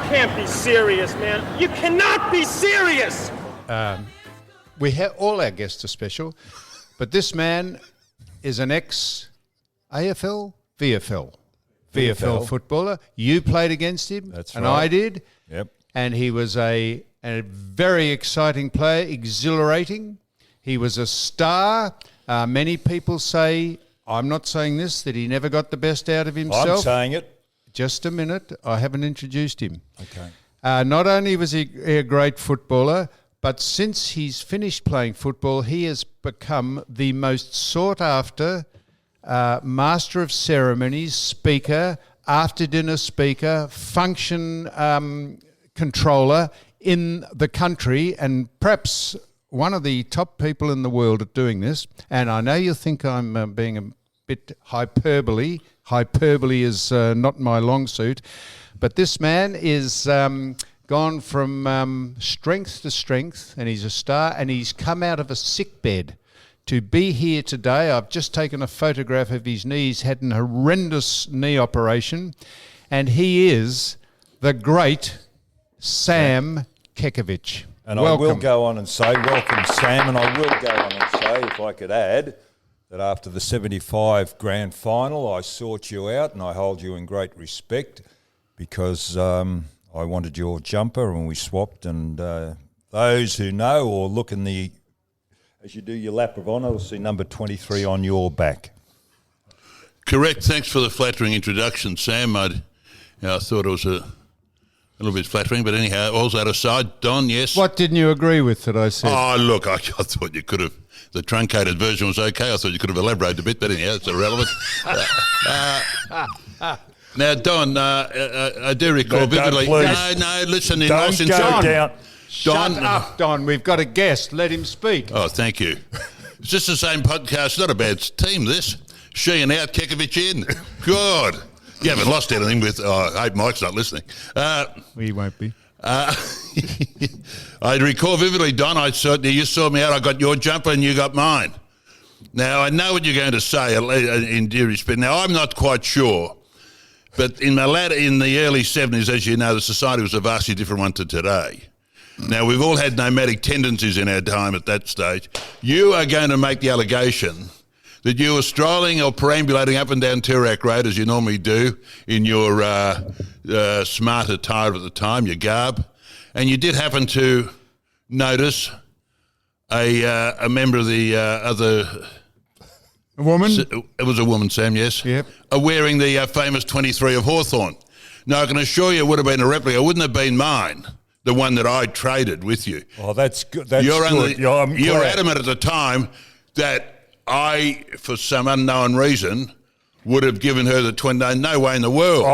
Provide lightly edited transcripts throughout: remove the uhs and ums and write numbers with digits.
can't be serious, man. You cannot be serious. We have all our guests are special, but this man is an ex-AFL, VFL footballer. You played against him, That's and right. I did. Yep. And he was a very exciting player, exhilarating. He was a star. Many people say, I'm not saying this, that he never got the best out of himself. I'm saying it. Just a minute. I haven't introduced him. Okay. Not only was he a great footballer, but since he's finished playing football, he has become the most sought-after master of ceremonies, speaker, after-dinner speaker, function controller in the country, and perhaps one of the top people in the world at doing this. And I know you think I'm being a bit hyperbole. Hyperbole is not my long suit. But this man is gone from strength to strength, and he's a star, and he's come out of a sick bed to be here today. I've just taken a photograph of his knee. He's had an horrendous knee operation, and he is the great Sam Kekovich. And welcome. I will go on and say, welcome, Sam, and I will go on and say, if I could add, that after the 75 grand final, I sought you out and I hold you in great respect because I wanted your jumper and we swapped. And those who know or look in the, as you do your lap of honour, will see number 23 on your back. Correct. Thanks for the flattering introduction, Sam. I thought it was a little bit flattering, but anyhow, all that aside, Don, yes. What didn't you agree with that I said? Oh, look, I thought you could have, the truncated version was okay. I thought you could have elaborated a bit, but anyhow, it's irrelevant. Now, Don, I do recall vividly. No, listen. Don't go down. Shut up, Don. We've got a guest. Let him speak. Oh, thank you. It's just the same podcast. Not a bad team, this. Sheehan out, Kekovich in. God. You haven't lost anything with... I hope Mike's not listening. He won't be. I recall vividly, Don, you saw me out, I got your jumper and you got mine. Now, I know what you're going to say in due respect. Now, I'm not quite sure, but in the early 70s, as you know, the society was a vastly different one to today. Now, we've all had nomadic tendencies in our time at that stage. You are going to make the allegation that you were strolling or perambulating up and down Toorak Road, as you normally do, in your smart attire at the time, your garb, and you did happen to notice a member of the other... A woman? It was a woman, Sam, yes. Yep. Wearing the famous 23 of Hawthorn. Now, I can assure you it would have been a replica. It wouldn't have been mine, the one that I traded with you. Oh, that's good. That's good. You're adamant at the time that I, for some unknown reason, would have given her the 20. No way in the world.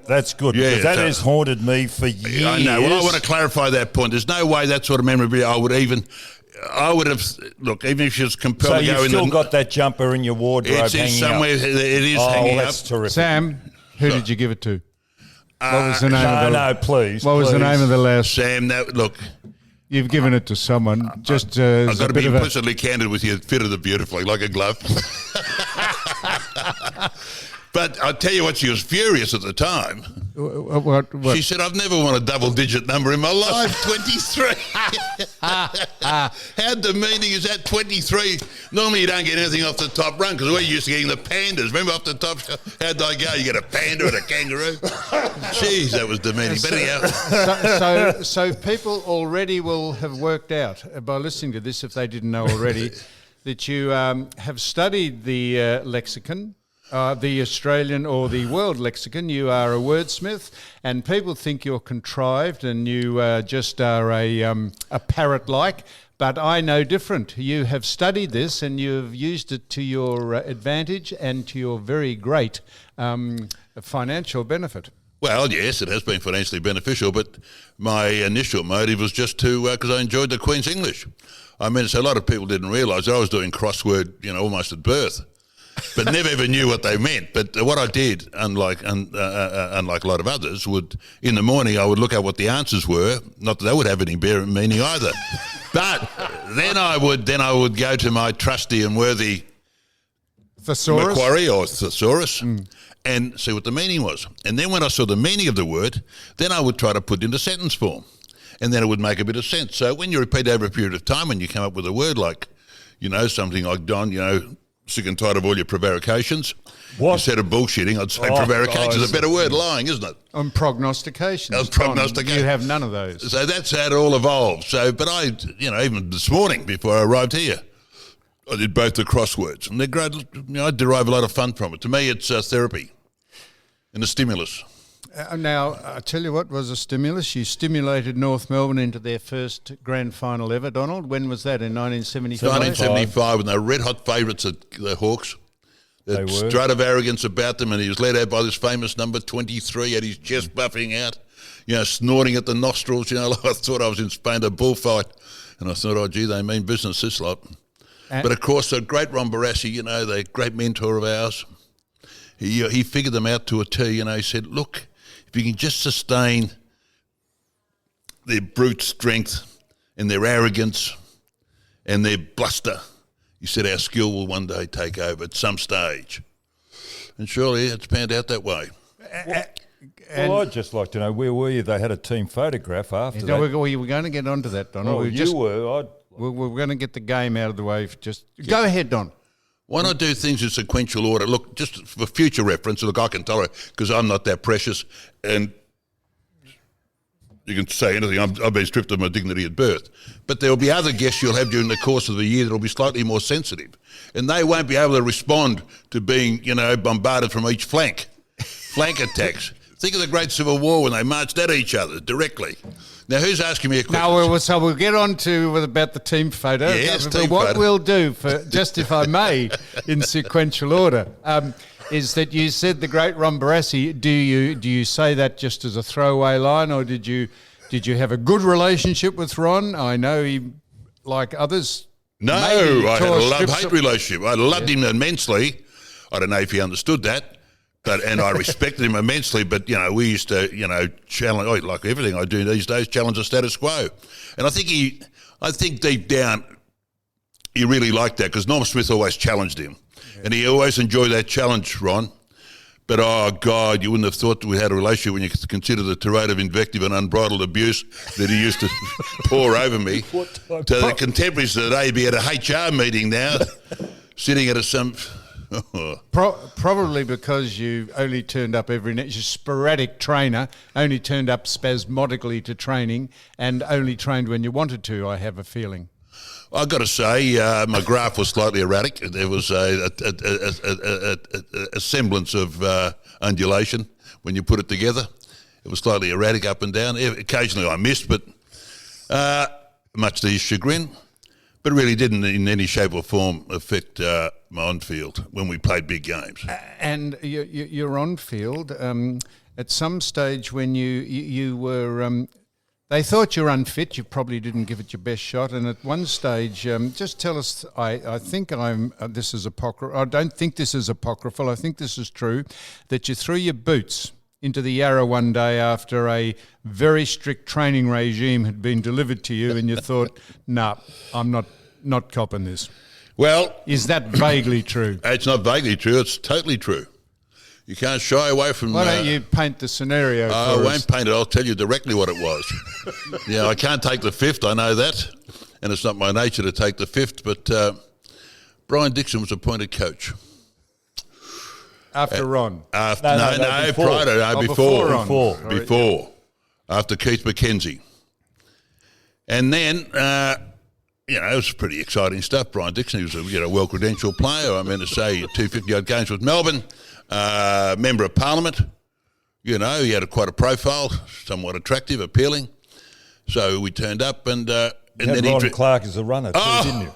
That's good. Yeah, because that has haunted me for years. I know. Well, I want to clarify that point. There's no way that sort of memorabilia I would have, look, even if she was compelled So to go in. you've still got that jumper in your wardrobe it's hanging somewhere. up? It is hanging that's up. terrific. Sam, who did you give it to? What was the name of the... No, please. What was the name of the last... Sam, look... You've given it to someone. Just I've got to be implicitly candid with you. It fitted her beautifully, like a glove. But I'll tell you what, she was furious at the time. What? She said, I've never won a double-digit number in my life, 23. How demeaning is that, 23? Normally you don't get anything off the top rung because we're used to getting the pandas. Remember off the top, how'd I go? You get a panda and a kangaroo? Jeez, that was demeaning. But anyhow. So people already will have worked out by listening to this, if they didn't know already, that you have studied the lexicon, the Australian or the world lexicon. You are a wordsmith, and people think you're contrived and you just are a parrot-like. But I know different. You have studied this and you have used it to your advantage and to your very great financial benefit. Well, yes, it has been financially beneficial, but my initial motive was just to, because I enjoyed the Queen's English. I mean, so a lot of people didn't realise I was doing crossword, almost at birth, but never ever knew what they meant. But what I did, unlike a lot of others, in the morning I would look at what the answers were. Not that they would have any meaning either, but then I would go to my trusty and worthy Thesaurus? Macquarie or Thesaurus, and see what the meaning was. And then when I saw the meaning of the word, then I would try to put it into sentence form. And then it would make a bit of sense. So when you repeat over a period of time and you come up with a word like, something like, Don, sick and tired of all your prevarications. What? Instead of bullshitting, I'd say prevarication is a better word, lying, isn't it? On prognostications. Prognostication. You have none of those. So that's how it all evolved. So, but I, even this morning before I arrived here, I did both the crosswords, and they're great. I derive a lot of fun from it. To me, it's therapy and a stimulus. Now, I tell you what was a stimulus. You stimulated North Melbourne into their first grand final ever, Donald. When was that, in 1975? 1975, when they were red-hot favourites at the Hawks. They were. Strut of arrogance about them, and he was led out by this famous number 23, had his chest buffing out, snorting at the nostrils. Like I thought I was in Spain to a bullfight, and I thought, oh, gee, they mean business, this lot. But, of course, the great Ron Barassi, the great mentor of ours, he figured them out to a T. He said, look, if you can just sustain their brute strength and their arrogance and their bluster, he said, our skill will one day take over at some stage. And surely it's panned out that way. Well, I'd just like to know, where were you? They had a team photograph after that. We were going to get onto that, Donald. We're going to get the game out of the way. Go ahead, Don. Why not do things in sequential order? Look, just for future reference, look, I can tolerate because I'm not that precious, and you can say anything. I've been stripped of my dignity at birth. But there will be other guests you'll have during the course of the year that will be slightly more sensitive, and they won't be able to respond to being, bombarded from each flank attacks. Think of the Great Civil War when they marched at each other directly. Now, who's asking me a question? No, so we'll get on to about the team photo. Yes, but what we'll do, just if I may, in sequential order, is that you said the great Ron Barassi. Do you say that just as a throwaway line, or did you have a good relationship with Ron? I know he, like others. No, I had a love-hate relationship. I loved him immensely. I don't know if he understood that. And I respected him immensely, but, we used to, challenge, like everything I do these days, challenge the status quo. And I think deep down, he really liked that because Norm Smith always challenged him. Yeah. And he always enjoyed that challenge, Ron. But, oh, God, you wouldn't have thought that we had a relationship when you consider the tirade of invective and unbridled abuse that he used to pour over me. To the contemporaries today, be at a HR meeting now, sitting at some... Probably because you only turned up every night. You're a sporadic trainer, only turned up spasmodically to training and only trained when you wanted to, I have a feeling. I've got to say, my graph was slightly erratic. There was a semblance of undulation when you put it together. It was slightly erratic up and down. Occasionally I missed, but much to his chagrin. But it really didn't in any shape or form affect my on-field when we played big games. And your on-field, at some stage when you were... they thought you were unfit, you probably didn't give it your best shot, and at one stage, just tell us, I think this is apocryphal, I don't think this is apocryphal, I think this is true, that you threw your boots into the Yarra one day after a very strict training regime had been delivered to you, and you thought, nah, I'm not copping this. Well... Is that vaguely true? It's not vaguely true, it's totally true. You can't shy away from... Why don't you paint the scenario for us? I won't paint it, I'll tell you directly what it was. I can't take the fifth, I know that, and it's not my nature to take the fifth, but Brian Dixon was appointed coach. After Ron? Before. After Keith McKenzie. And then, it was pretty exciting stuff. Brian Dixon, he was a well-credentialed player. I meant to say 250-odd games with Melbourne, member of Parliament. He had quite a profile, somewhat attractive, appealing. So we turned up and then Ron Clark as a runner too, didn't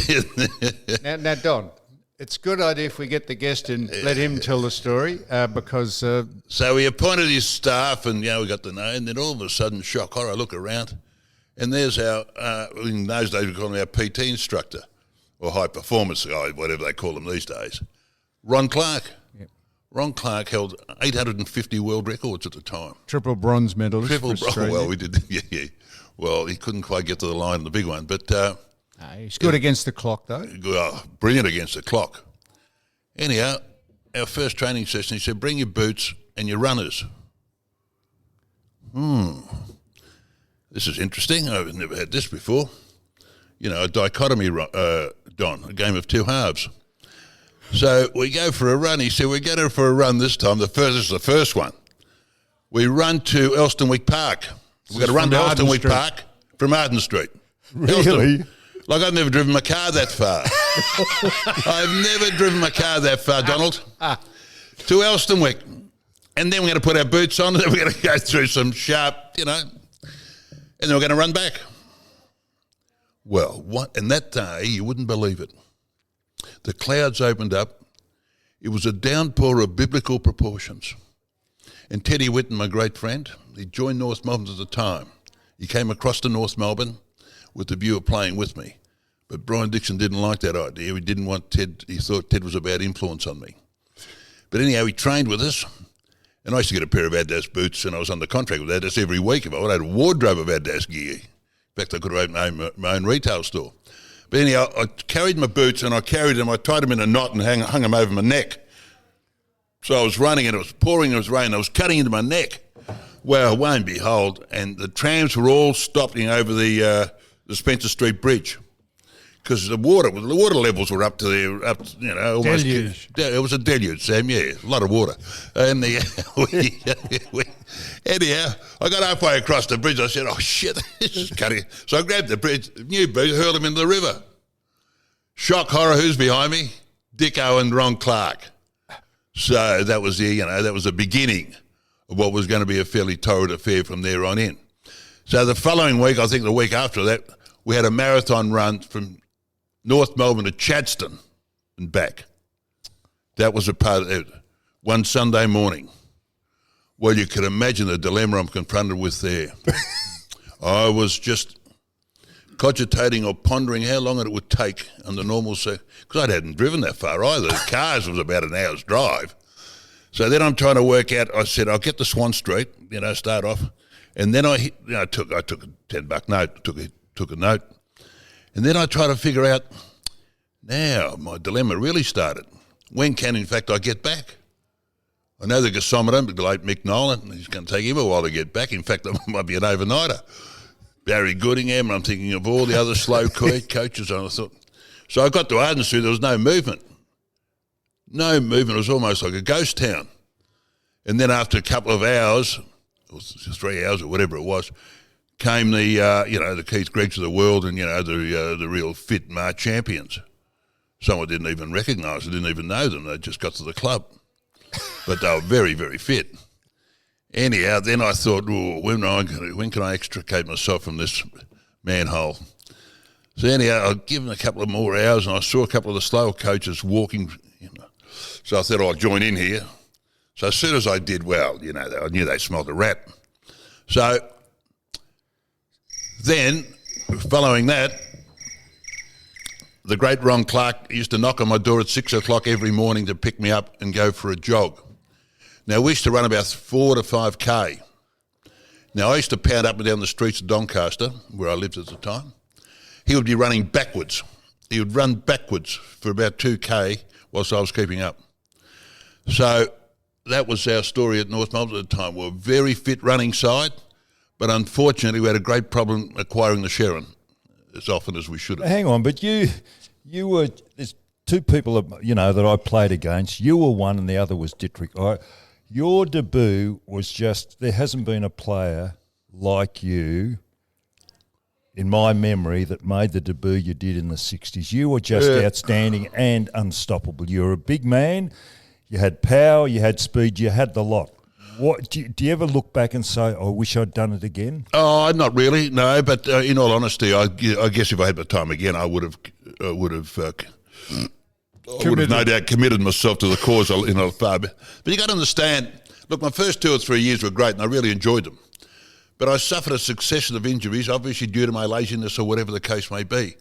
you? Now, Don, it's a good idea if we get the guest and let him tell the story because... So we appointed his staff and, we got to know, and then all of a sudden, shock horror, I look around, and there's our, in those days we called him our PT instructor, or high performance guy, whatever they call him these days, Ron Clark. Yep. Ron Clark held 850 world records at the time. Triple bronze medalist. Well, we did, yeah. Well, he couldn't quite get to the line in the big one, but... he's good against the clock, though. Brilliant against the clock. Anyhow, our first training session, he said, bring your boots and your runners. This is interesting. I've never had this before. You know, a dichotomy, Don, a game of two halves. So we go for a run. He said, we're going for a run this time. This is the first one. We run to Elstonwick Park. We've got to run to Elstonwick Park from Arden Street. Really? Like I've never driven my car that far. I've never driven my car that far, Donald. To Elstonwick. And then we're going to put our boots on, and then we're going to go through some sharp, you know, and then we're going to run back. Well, what? And that day, you wouldn't believe it. The clouds opened up. It was a downpour of biblical proportions. And Teddy Whitten, my great friend, he joined North Melbourne at the time. He came across to North Melbourne with the view of playing with me. But Brian Dixon didn't like that idea. He didn't want Ted. He thought Ted was a bad influence on me. But anyhow, he trained with us. And I used to get a pair of Adidas boots, and I was under contract with Adidas every week. If I had a wardrobe of Adidas gear. In fact, I could have opened my own retail store. But anyhow, I carried my boots, and I carried them. I tied them in a knot and hung them over my neck. So I was running, and it was pouring, it was raining. I was cutting into my neck. Well, lo and behold, and the trams were all stopping over the Spencer Street Bridge. Because the water levels were up to almost deluge. It was a deluge, Sam. Yeah, a lot of water. And anyhow, I got halfway across the bridge. I said, "Oh shit, this is cutting." So I grabbed the bridge, new bridge, hurled him into the river. Shock horror! Who's behind me? Dicko and Ron Clark. So that was the beginning of what was going to be a fairly torrid affair from there on in. So the following week, I think the week after that, we had a marathon run from North Melbourne to Chadstone and back. That was a part of it. One Sunday morning. Well, you can imagine the dilemma I'm confronted with there. I was just cogitating or pondering how long it would take under normal because I hadn't driven that far either. The cars was about an hour's drive. So then I'm trying to work out. I said, I'll get to Swan Street, start off. And then I took a $10 note, took a note. And then I try to figure out, now my dilemma really started. When can, in fact, I get back? I know the gasometer, the late Mick Nolan, he's going to take him a while to get back. In fact, it might be an overnighter. Barry Goodingham, and I'm thinking of all the other slow coaches. And I thought, so I got to Arden Street, there was no movement. No movement, it was almost like a ghost town. And then after a couple of hours, it was 3 hours or whatever it was, came the Keith Greggs of the world and, the real fit Mar champions. Someone didn't even recognise, didn't even know them. They just got to the club. But they were very, very fit. Anyhow, then I thought, when can I extricate myself from this manhole? So anyhow, I'd given a couple of more hours and I saw a couple of the slower coaches walking, So I thought I'll join in here. So as soon as I did, I knew they smelled a rat. So then, following that, the great Ron Clark used to knock on my door at 6 o'clock every morning to pick me up and go for a jog. Now, we used to run about 4 to 5K. Now, I used to pound up and down the streets of Doncaster, where I lived at the time. He would be running backwards. He would run backwards for about 2K whilst I was keeping up. So that was our story at North Melbourne at the time. We were a very fit running side, but unfortunately we had a great problem acquiring the Sheehan as often as we should have. Hang on, but you were, there's two people that I played against. You were one and the other was Dittrich. Your debut was just, there hasn't been a player like you in my memory that made the debut you did in the 60s. You were just outstanding and unstoppable. You were a big man, you had power, you had speed, you had the lot. What do you ever look back and say, I wish I'd done it again? Oh, not really, no. But in all honesty, I guess if I had the time again, I would have no doubt committed myself to the cause far. But you got to understand, look, my first 2 or 3 years were great and I really enjoyed them. But I suffered a succession of injuries, obviously due to my laziness or whatever the case may be.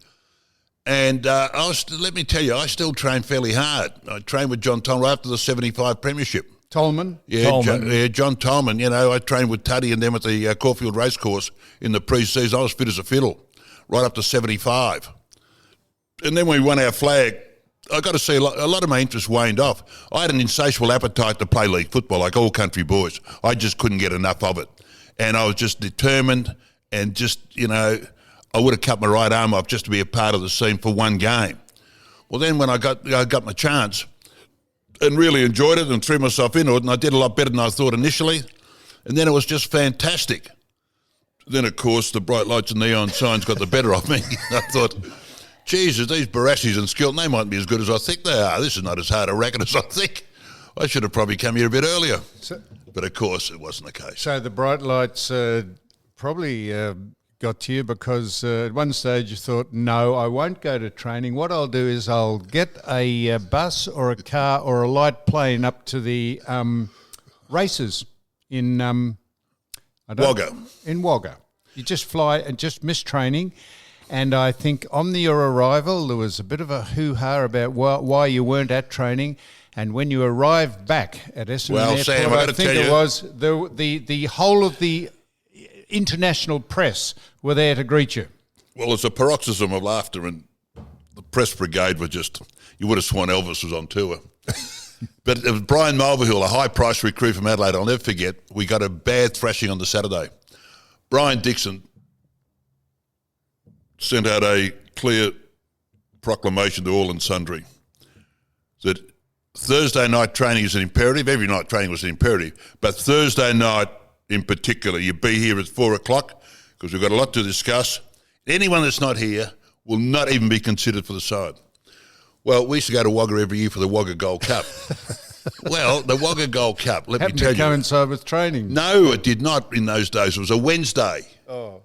And let me tell you, I still train fairly hard. I trained with John Tolman after the 75 premiership. Tolman? Yeah, John Tolman. I trained with Tuddy and them at the Caulfield Racecourse in the pre-season. I was fit as a fiddle, right up to 75. And then we won our flag I got to say, a lot of my interest waned off. I had an insatiable appetite to play league football, like all country boys. I just couldn't get enough of it. And I was just determined and just, I would have cut my right arm off just to be a part of the team for one game. Well, then when I got my chance and really enjoyed it and threw myself into it, and I did a lot better than I thought initially, and then it was just fantastic. Then, of course, the bright lights and neon signs got the better of me. I thought, Jesus, these Barassis and Skilton, they might be as good as I think they are. This is not as hard a racket as I think. I should have probably come here a bit earlier. But, of course, it wasn't the case. So the bright lights probably got to you because at one stage you thought, no, I won't go to training. What I'll do is I'll get a bus or a car or a light plane up to the races in Wagga. In Wagga. You just fly and just miss training. And I think on your arrival, there was a bit of a hoo-ha about why you weren't at training. And when you arrived back at Essendon Airport, Sam, I think it was the whole of the international press were there to greet you. Well, it's a paroxysm of laughter, and the press brigade were just, you would have sworn Elvis was on tour. But it was Brian Mulvihill, a high-priced recruit from Adelaide. I'll never forget, we got a bad thrashing on the Saturday. Brian Dixon sent out a clear proclamation to all and sundry that Thursday night training is an imperative. Every night training was an imperative. But Thursday night in particular, you be here at 4 o'clock because we've got a lot to discuss. Anyone that's not here will not even be considered for the side. Well, we used to go to Wagga every year for the Wagga Gold Cup. Well, the Wagga Gold Cup, let me tell you. Happened to coincide with training. No, it did not in those days. It was a Wednesday. Oh.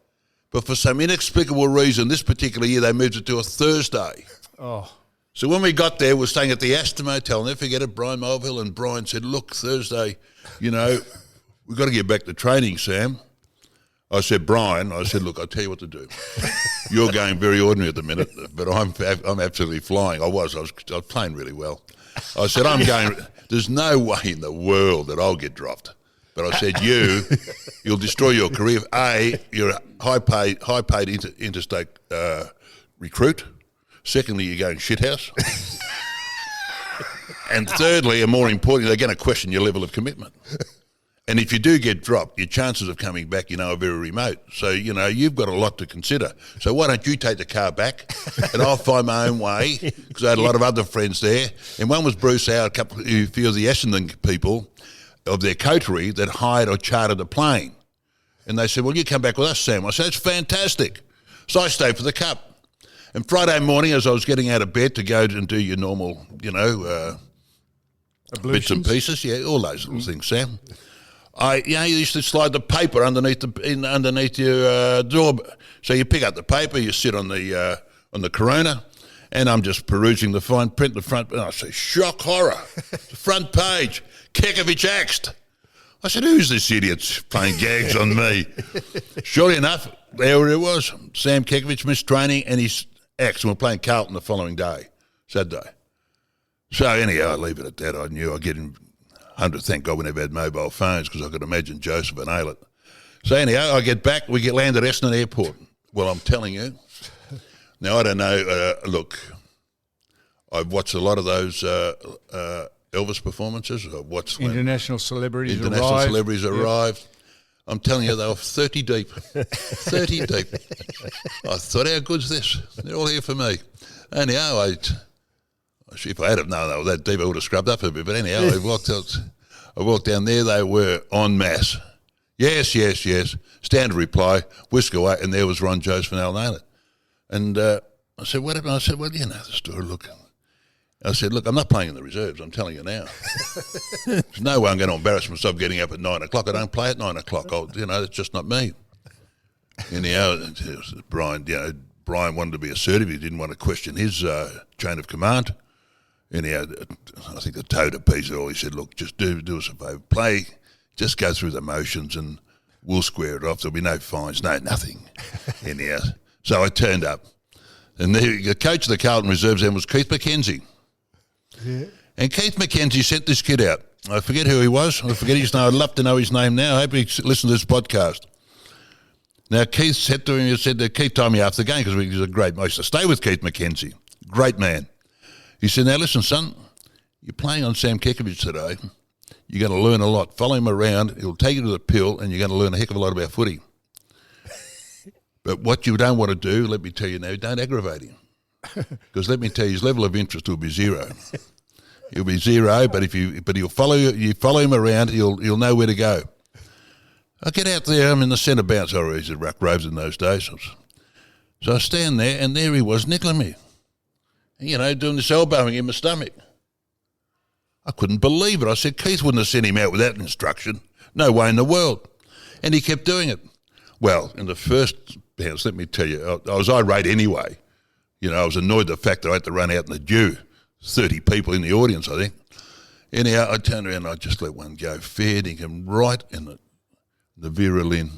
But for some inexplicable reason, this particular year, they moved it to a Thursday. Oh. So when we got there, we were staying at the Aston Motel. Never forget it, Brian Mulvihill, and Brian said, look, Thursday, we've got to get back to training, Sam. I said, Brian, look, I'll tell you what to do. You're going very ordinary at the minute, but I'm absolutely flying. I was playing really well. I said, there's no way in the world that I'll get dropped. But I said, you'll destroy your career. A, you're a high-paid interstate recruit. Secondly, you're going shithouse. And thirdly, and more importantly, they're going to question your level of commitment. And if you do get dropped, your chances of coming back, are very remote. So, you've got a lot to consider. So why don't you take the car back and I'll find my own way, because I had a lot of other friends there. And one was Bruce Howe, a few of the Essendon people of their coterie that hired or chartered a plane. And they said, well, you come back with us, Sam. I said, it's fantastic. So I stayed for the Cup. And Friday morning, as I was getting out of bed to go and do your normal, bits and pieces, all those little things, Sam. You used to slide the paper underneath your door. So you pick up the paper, you sit on the Corona, and I'm just perusing the fine print, the front, and I say, shock horror, the front page, Kekovich axed. I said, who's this idiot playing gags on me? Surely enough, there it was. Sam Kekovich missed training and he's axed, and we're playing Carlton the following day, Saturday. So anyhow, I leave it at that. I knew I'd get in. Thank God we never had mobile phones, because I could imagine Joseph and Aylett. So anyhow, I get back, we get landed at Essendon Airport. Well, I'm telling you. Now, I don't know, look, I've watched a lot of those Elvis performances. I've watched International celebrities arrived. Yep. I'm telling you, they were 30 deep. 30 deep. I thought, how good's this? They're all here for me. Anyhow, if I had have known they were that deep, I would have scrubbed up a bit. But anyhow, I walked down there. They were en masse. Yes. Standard reply, whisk away, and there was Ron Joseph and Al Naylor. And I said, what happened? I said, well, you know the story. Look, I said, look, I'm not playing in the reserves. I'm telling you now. There's no way I'm going to embarrass myself getting up at 9 o'clock. I don't play at 9 o'clock. It's just not me. Anyhow, Brian wanted to be assertive. He didn't want to question his chain of command. Anyhow, I think the toe to piece it all. He said, look, just do us a favour. Play, just go through the motions and we'll square it off. There'll be no fines, nothing. Anyhow, so I turned up. And the coach of the Carlton Reserves then was Keith McKenzie. Yeah. And Keith McKenzie sent this kid out. I forget who he was. I forget his name. I'd love to know his name now. I hope he listens to this podcast. Now, Keith said to him, Keith told me after the game, because he was a great, I used to stay with Keith McKenzie. Great man. He said, now listen, son, you're playing on Sam Kekovich today. You're going to learn a lot. Follow him around. He'll take you to the pill, and you're going to learn a heck of a lot about footy. But what you don't want to do, let me tell you now, don't aggravate him. Because let me tell you, his level of interest will be zero. He'll be zero, but he'll follow you. You follow him around, he'll know where to go. I get out there. I'm in the centre bounce. I was at Ruck Roves in those days. So I stand there, and there he was, nickling me. You know, doing this elbowing in my stomach. I couldn't believe it. I said, Keith wouldn't have sent him out with that instruction. No way in the world. And he kept doing it. Well, in the first bounce, let me tell you, I was irate anyway. You know, I was annoyed at the fact that I had to run out in the dew. 30 people in the audience, I think. Anyhow, I turned around and I just let one go, fair dinkum, right in the virulin.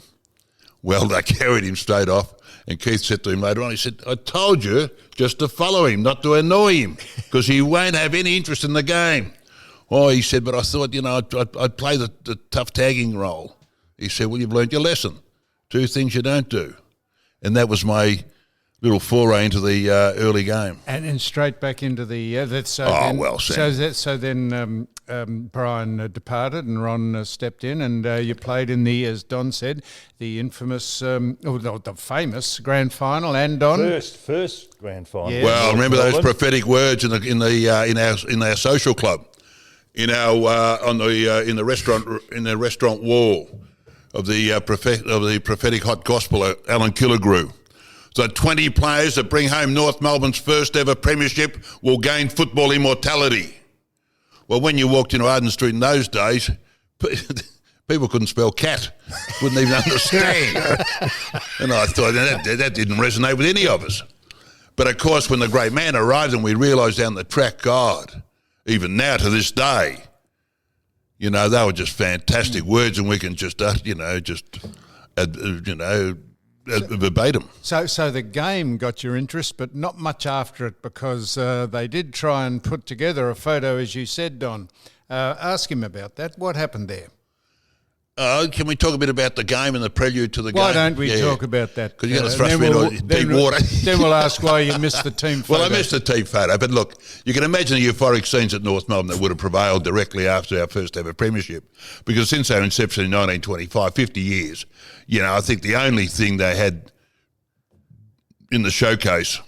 Well, they carried him straight off, and Keith said to him later on, he said, I told you just to follow him, not to annoy him, because he won't have any interest in the game. Oh, he said, but I thought, you know, I'd play the tough tagging role. He said, well, you've learnt your lesson. 2 things you don't do. And that was my little foray into the early game. And then straight back into the... So then Brian departed and Ron stepped in, and you played in the, as Don said, the infamous, or the famous grand final, and Don... First grand final. Yeah. Well, remember those prophetic words in our social club, in the restaurant wall of the prophetic hot gospel, Alan Killigrew. So 20 players that bring home North Melbourne's first ever premiership will gain football immortality. Well, when you walked into Arden Street in those days, people couldn't spell cat, wouldn't even understand. And I thought that didn't resonate with any of us. But of course, when the great man arrived and we realised down the track, God, even now to this day, you know, they were just fantastic words, and we can just verbatim. So the game got your interest, but not much after it, because they did try and put together a photo, as you said, Don. Ask him about that. What happened there? Can we talk a bit about the game and the prelude to the game? Why don't we talk about that? Because you're going to thrust me into deep water. Then we'll ask why you missed the team photo. Well, I missed the team photo, but look, you can imagine the euphoric scenes at North Melbourne that would have prevailed directly after our first ever premiership. Because since our inception in 1925, 50 years, you know, I think the only thing they had in the showcase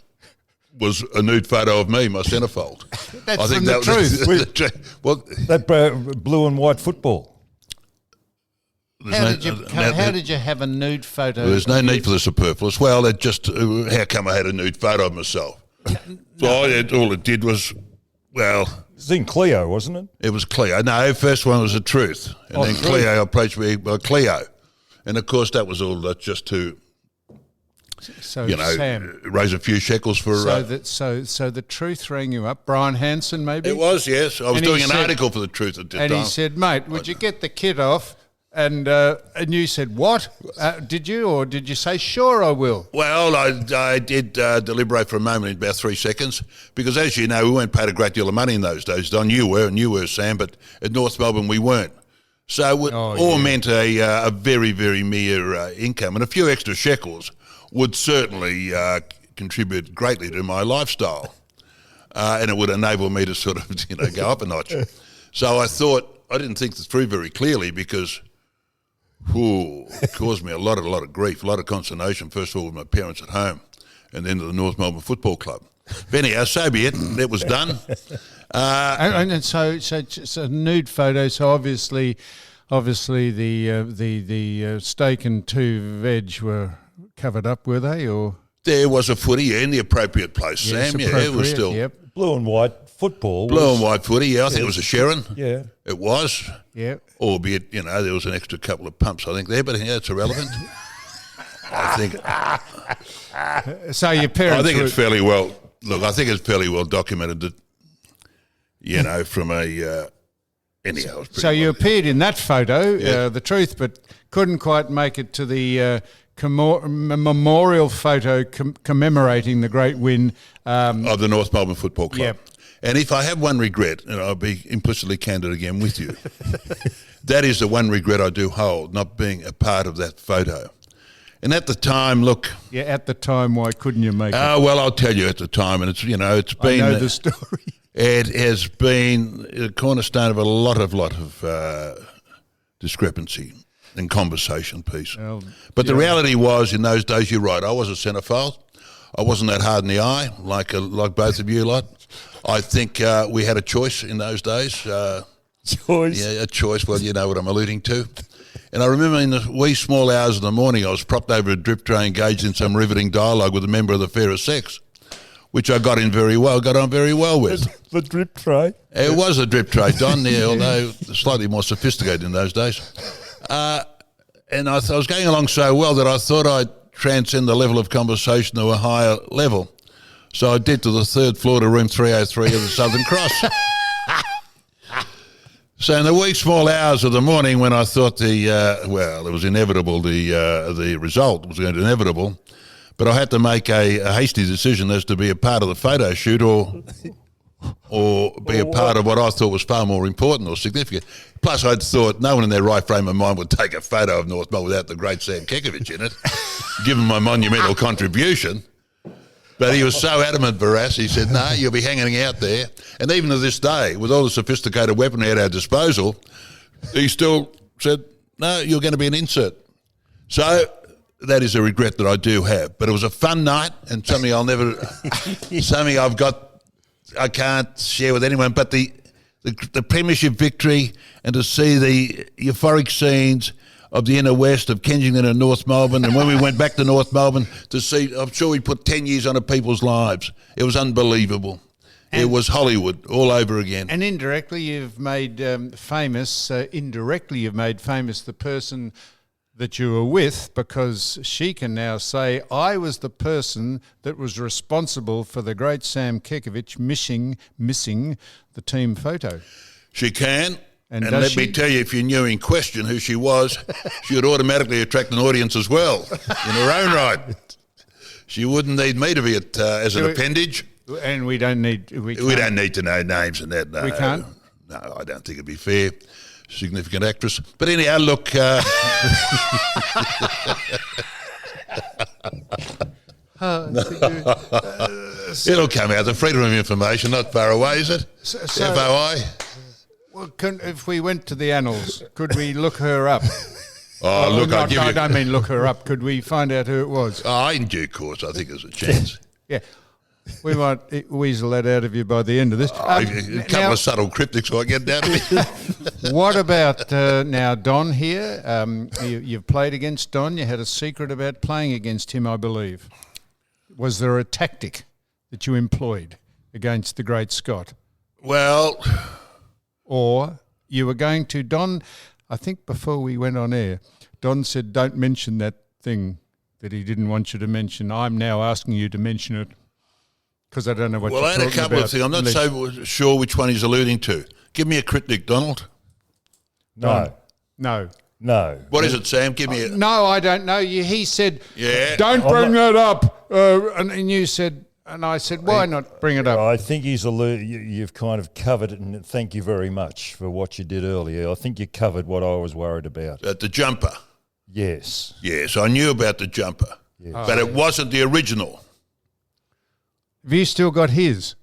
was a nude photo of me, my centrefold. That's from the truth. Well, that blue and white football. How did you have a nude photo? There's no need for the superfluous. Well, it just, how come I had a nude photo of myself? All it did was, well... It was in Cleo, wasn't it? It was Cleo. No, first one was the truth. And then Cleo approached me by Cleo. And of course, that was all just to, Sam, raise a few shekels for... So the truth rang you up. Brian Hansen, maybe? It was, yes. I was doing an article for the truth at the time. And he said, mate, would you get the kit off? And you said, what? Did you? Or did you say, sure, I will? Well, I did deliberate for a moment in about 3 seconds, because as you know, we weren't paid a great deal of money in those days. Don, you were, Sam, but at North Melbourne we weren't. So it all meant a very, very mere income, and a few extra shekels would certainly contribute greatly to my lifestyle. And it would enable me to sort of, go up a notch. So I thought, I didn't think this through very clearly, because... it caused me a lot of grief, a lot of consternation, first of all with my parents at home, and then to the North Melbourne Football Club. But anyhow, so be it. It was done. And so nude photo. So obviously the steak and 2 veg were covered up, were they? Or there was a footy in the appropriate place, Sam. Yeah, it was still blue and white football. Blue and white footy. Yeah, I think it was a Sheehan. Yeah, it was. Yeah. Albeit, there was an extra couple of pumps, I think, there, but it's irrelevant. I think. So your parents. I think it's fairly well. Look, I think it's fairly well documented that, from a. Anyhow. So you appeared in that photo, the truth, but couldn't quite make it to the memorial photo commemorating the great win of the North Melbourne Football Club. Yep. And if I have one regret, and I'll be implicitly candid again with you, that is the one regret I do hold, not being a part of that photo. And at the time, look... Yeah, at the time, why couldn't you make it? Well, I'll tell you at the time, and it's, it's been... I know the story. It has been a cornerstone of a lot of discrepancy and conversation piece. Well, but the reality was, in those days, you're right, I was a centre forward. I wasn't that hard in the eye, like both of you lot. I think we had a choice in those days. Choice? Yeah, a choice. Well, you know what I'm alluding to. And I remember in the wee small hours of the morning, I was propped over a drip tray engaged in some riveting dialogue with a member of the fairer sex, which I got on very well with. The drip tray? It was a drip tray, Don, yeah, although slightly more sophisticated in those days. And I was going along so well that I thought I'd transcend the level of conversation to a higher level. So I did to the third floor to room 303 of the Southern Cross. So in the wee small hours of the morning when I thought it was inevitable, the result was going to be inevitable, but I had to make a hasty decision as to be a part of the photo shoot or be a part of what I thought was far more important or significant. Plus, I'd thought no one in their right frame of mind would take a photo of North Melbourne without the great Sam Kekovich in it, given my monumental contribution. But he was so adamant, Barras, he said, no, you'll be hanging out there. And even to this day, with all the sophisticated weaponry at our disposal, he still said, no, you're going to be an insert. So that is a regret that I do have. But it was a fun night and something I can't share with anyone. But the premiership victory and to see the euphoric scenes of the inner west of Kensington and North Melbourne, and when we went back to North Melbourne to see, I'm sure we put 10 years onto people's lives. It was unbelievable. It was Hollywood all over again. And indirectly, you've made famous the person that you were with, because she can now say, I was the person that was responsible for the great Sam Kekovich missing the team photo. She can. And does let me tell you, if you knew in question who she was, she would automatically attract an audience as well, in her own right. She wouldn't need me to be as an appendage. And we don't need... We don't need to know names and that. No. We can't? No, I don't think it'd be fair. Significant actress. But anyhow, look... it'll come out. The freedom of information, not far away, is it? FOI? Well, if we went to the annals, could we look her up? I don't mean look her up. Could we find out who it was? In due course, I think there's a chance. Yeah. We might weasel that out of you by the end of this. A couple of subtle cryptics I get down to me. What about now Don here? You've played against Don. You had a secret about playing against him, I believe. Was there a tactic that you employed against the great Scott? Well... Or you were going to, Don, I think before we went on air, Don said, don't mention that thing that he didn't want you to mention. I'm now asking you to mention it because I don't know what you're talking about. Well, I had a couple of things. I'm not so sure which one he's alluding to. Give me a cryptic, Donald. No. What is it, Sam? Give me a... No, I don't know. He said, don't bring that up. And you said... And I said, why not bring it up? I think you've kind of covered it, and thank you very much for what you did earlier. I think you covered what I was worried about. The jumper? Yes. Yes, I knew about the jumper, but it wasn't the original. Have you still got his,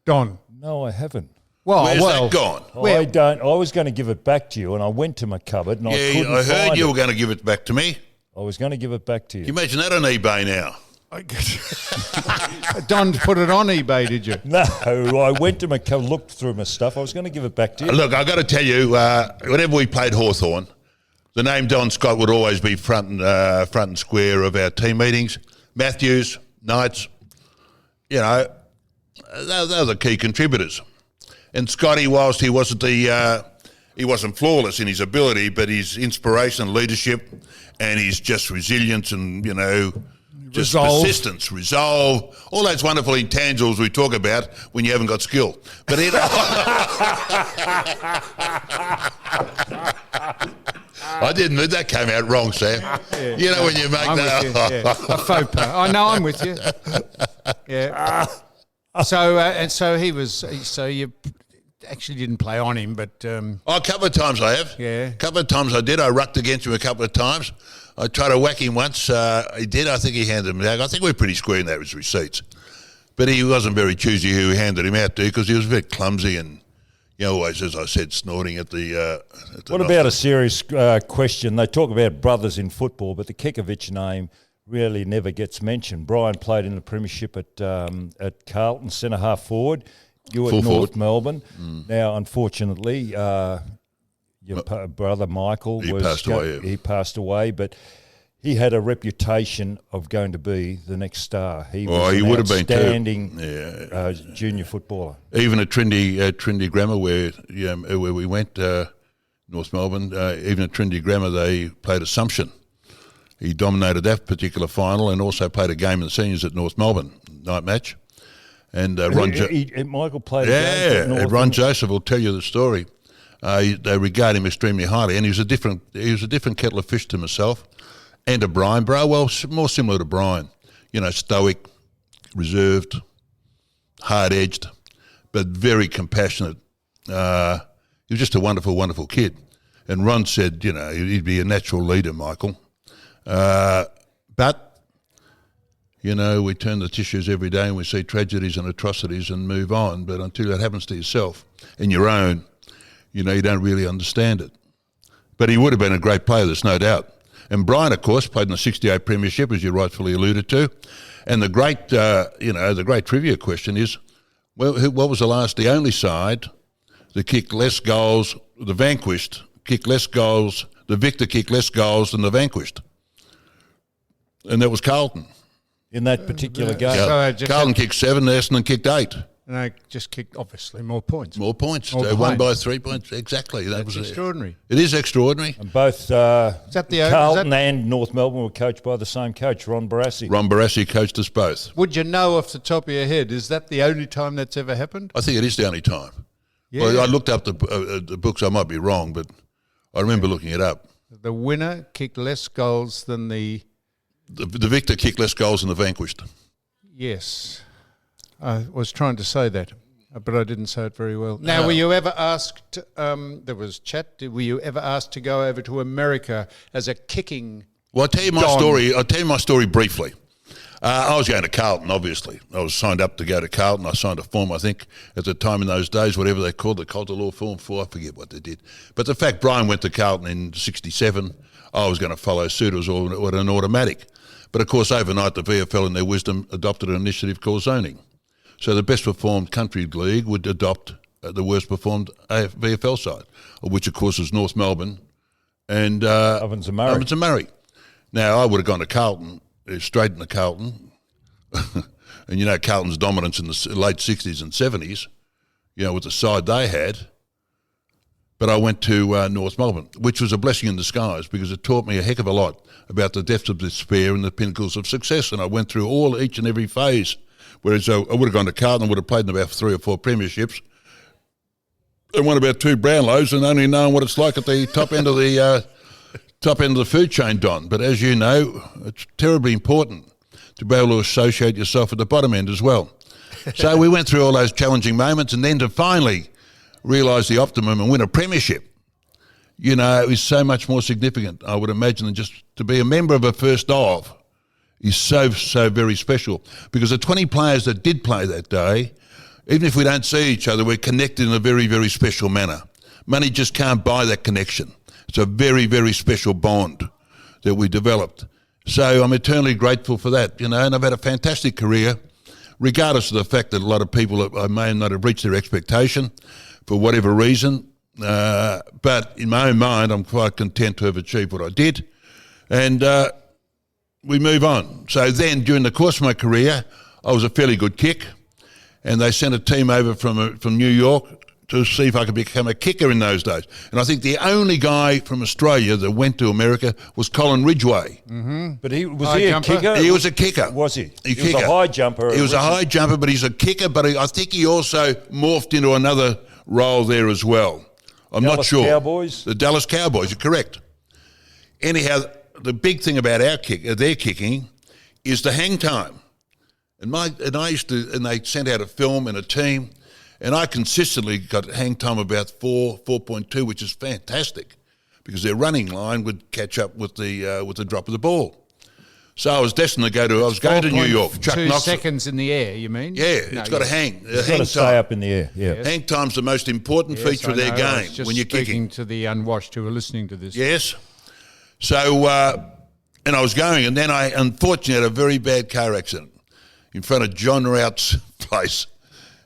Don? No, I haven't. Where's that gone? I don't. I was going to give it back to you, and I went to my cupboard, and I couldn't find it. I heard you were going to give it back to me. I was going to give it back to you. Can you imagine that on eBay now? Don put it on eBay, did you? No, I went to my cupboard, looked through my stuff. I was going to give it back to you. Look, I've got to tell you, whenever we played Hawthorn, the name Don Scott would always be front and square of our team meetings. Matthews, Knights, they're the key contributors. And Scotty, whilst he wasn't he wasn't flawless in his ability, but his inspiration and leadership and his just resilience and, just persistence, resolve, all those wonderful intangibles we talk about when you haven't got skill. But I didn't. That came out wrong, Sam. Yeah. When you make that a faux pas. I know, I'm with you. Yeah. So he was. So you actually didn't play on him, but a couple of times I have. Yeah. A couple of times I did. I rucked against him a couple of times. I tried to whack him once. He did. I think he handed him back. I think we're pretty square in those receipts. But he wasn't very choosy who handed him out to, because he was a bit clumsy and, always, as I said, snorting at the. What about a serious question? They talk about brothers in football, but the Kekovich name really never gets mentioned. Brian played in the premiership at Carlton, centre half forward. You at Full North forward. Melbourne. Now, unfortunately, your brother Michael He passed away. but he had a reputation of going to be the next star. He Oh, was he an would have been too. outstanding Yeah. junior footballer. Even at Trinity Grammar, where we went, North Melbourne, even at Trinity Grammar, they played Assumption. He dominated that particular final, and also played a game in the seniors at North Melbourne, night match. And Michael played a game at North. and Ron Joseph will tell you the story. They regard him extremely highly, and he was a different kettle of fish to myself and to Brian. Well, more similar to Brian. Stoic, reserved, hard-edged, but very compassionate. He was just a wonderful, wonderful kid. And Ron said, he'd be a natural leader, Michael. But we turn the tissues every day and we see tragedies and atrocities and move on. But until that happens to yourself and your own, you don't really understand it. But he would have been a great player, there's no doubt. And Brian, of course, played in the 68 premiership, as you rightfully alluded to. And the great trivia question is, well, what was the only side that kicked less goals, the vanquished kicked less goals, the victor kicked less goals than the vanquished? And that was Carlton. In that particular game. So Carlton kicked 7, Essendon kicked 8. And they just kicked, obviously, more points. More points. More They won behind. by 3 points. Exactly. That was extraordinary. It is extraordinary. And both Carlton and North Melbourne were coached by the same coach, Ron Barassi. Ron Barassi coached us both. Would you know off the top of your head, is that the only time that's ever happened? I think it is the only time. Yeah. Well, I looked up the books. I might be wrong, but I remember looking it up. The winner kicked less goals than the... The victor kicked less goals than the vanquished. Yes. I was trying to say that, but I didn't say it very well. Now, were you ever asked, there was chat, were you ever asked to go over to America as a kicking... Well, I'll tell you my Don? story. I'll tell you my story briefly. I was going to Carlton, obviously. I was signed up to go to Carlton. I signed a form, I think, at the time in those days, whatever they called the Coulter Law form for. I forget what they did. But the fact Brian went to Carlton in 67, I was going to follow suit. It was an automatic. But, of course, overnight, the VFL, in their wisdom, adopted an initiative called zoning. So the best performed country league would adopt the worst performed VFL side, which, of course, was North Melbourne and Ovens and Murray. Now, I would have gone to Carlton, straight into Carlton. And, Carlton's dominance in the late 60s and 70s, with the side they had. But I went to North Melbourne, which was a blessing in disguise, because it taught me a heck of a lot about the depths of despair and the pinnacles of success. And I went through each and every phase. Whereas I would have gone to Carlton, would have played in about 3 or 4 premierships, and won about 2 Brownlows, and only knowing what it's like at the top end of the food chain, Don. But as you know, it's terribly important to be able to associate yourself at the bottom end as well. So we went through all those challenging moments, and then to finally realise the optimum and win a premiership, is so much more significant, I would imagine, than just to be a member of a first of is so, so very special. Because the 20 players that did play that day, even if we don't see each other, we're connected in a very, very special manner. Money just can't buy that connection. It's a very, very special bond that we developed. So I'm eternally grateful for that, and I've had a fantastic career, regardless of the fact that a lot of people I may not have reached their expectation for whatever reason. But in my own mind, I'm quite content to have achieved what I did. And we move on. So then, during the course of my career, I was a fairly good kick, and they sent a team over from New York to see if I could become a kicker in those days. And I think the only guy from Australia that went to America was Colin Ridgway. Mm-hmm. But he was High he jumper? a kicker? He was a kicker. Was he? He was a high jumper. He was a high jumper, but he's a kicker. But I think he also morphed into another role there as well. I'm not sure. Cowboys? The Dallas Cowboys, you're correct. Anyhow, the big thing about their kicking is the hang time. And they sent out a film and a team, and I consistently got hang time about 4.2, which is fantastic, because their running line would catch up with the drop of the ball. So I was destined to go to. I was going to New York. Chuck 2 Knox. seconds in the air. You mean? Yeah, No, it's got to hang. It's got Hang to stay time. up in the air. Yeah. Hang time's the most important Yes, feature I of their know. I was game just when you're speaking kicking. to the unwashed who are listening to this. Yes. So, and I was going, and then I unfortunately had a very bad car accident in front of John Rout's place.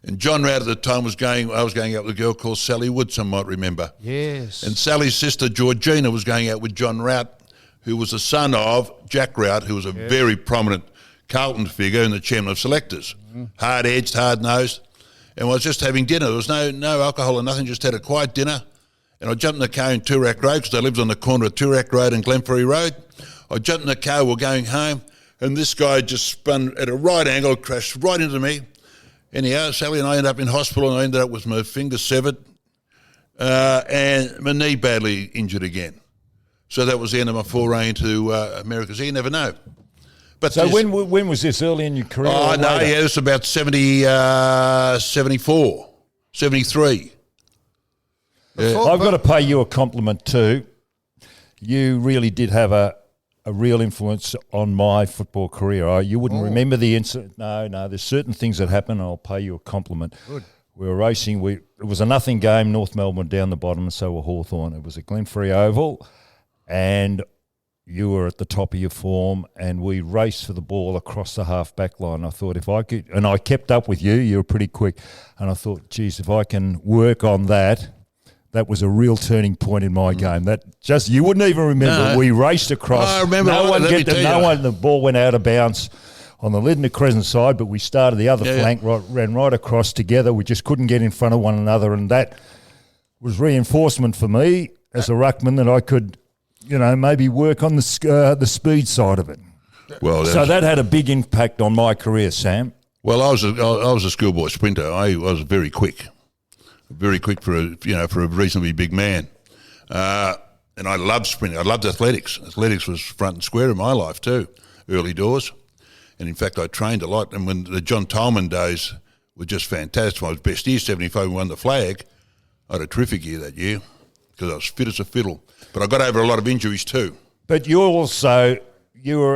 And John Rout at the time I was going out with a girl called Sally Wood, some might remember. Yes. And Sally's sister Georgina was going out with John Rout, who was the son of Jack Rout, who was a very prominent Carlton figure and the chairman of selectors. Hard-edged, hard-nosed. And I was just having dinner. There was no alcohol or nothing, just had a quiet dinner. And I jumped in the car in Toorak Road, because I lived on the corner of Toorak Road and Glenferrie Road. I jumped in the car, we're going home, and this guy just spun at a right angle, crashed right into me. Anyhow, Sally and I ended up in hospital, and I ended up with my finger severed and my knee badly injured again. So that was the end of my foray into America. So you never know. But So when was this? Early in your career? Oh, or no, later? yeah, it was about 74, 73. I've got to pay you a compliment too. You really did have a real influence on my football career. You wouldn't remember the incident. No, there's certain things that happen, and I'll pay you a compliment. Good. We were racing. It was a nothing game. North Melbourne were down the bottom, and so were Hawthorn. It was at Glenferrie Oval, and you were at the top of your form, and we raced for the ball across the half-back line. I thought if I could, and I kept up with you. You were pretty quick, and I thought, geez, if I can work on that. That was a real turning point in my game. You wouldn't even remember. No. We raced across. I remember. The ball went out of bounds on the Lyndon Crescent side, but we started the other flank, ran right across together. We just couldn't get in front of one another, and that was reinforcement for me as a ruckman that I could, maybe work on the speed side of it. Well, So that had a big impact on my career, Sam. Well, I was a schoolboy sprinter. I was very quick for a reasonably big man, and I loved sprinting. I loved athletics. Athletics was front and square in my life too, early doors, and in fact I trained a lot. And when the John Tolman days were just fantastic, my best year, 75, we won the flag. I had a terrific year that year because I was fit as a fiddle. But I got over a lot of injuries too. But you were